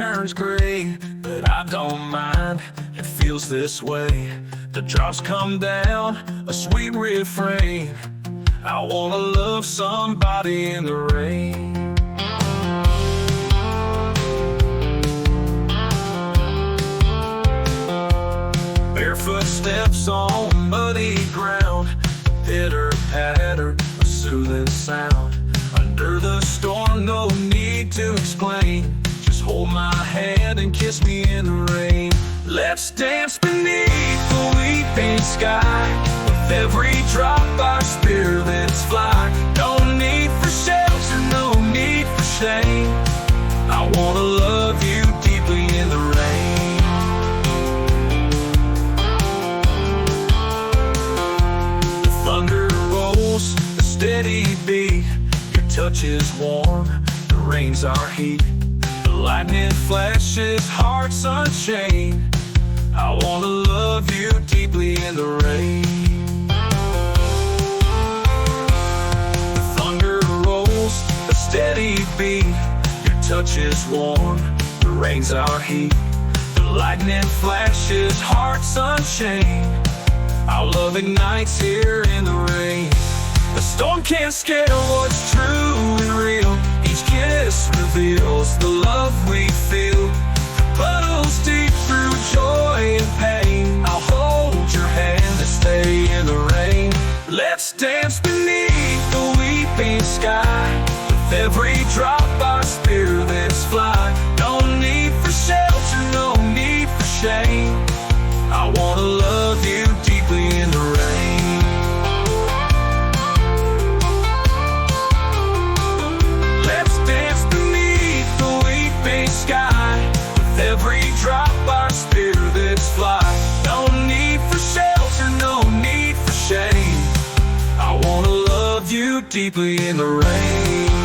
turns gray, but I don't mind, it feels this way. The drops come down, a sweet refrain. I wanna love somebody in the rain. Barefoot steps on muddy ground, pitter patter, a soothing sound. Under the storm, no need to explain. Just hold my hand and kiss me in the rain. Let's dance beneath the weeping sky. With every drop our spirits fly. No need for shelter, no need for shame. I wanna love you deeply in the rain. The thunder rolls, a steady beat. Your touch is warm, the rain's our heat. The lightning flashes, hearts unchained. I wanna love you deeply in the rain. The thunder rolls, a steady beat. Your touch is warm, the rain's our heat. The lightning flashes, hearts unchained. Our love ignites here in the rain. The storm can't scare what's true and real. Each kiss reveals the love we feel. Puddles deep through joy and pain. I'll hold your hand to stay in the rain. Let's dance beneath the weeping sky. With every drop our spirits fly. No need for shelter, no need for shame. I wanna love you deeply in the rain. Let's dance beneath the weeping sky. With every drop our spirits fly. No need for shelter, no need for shame. I wanna love you deeply in the rain.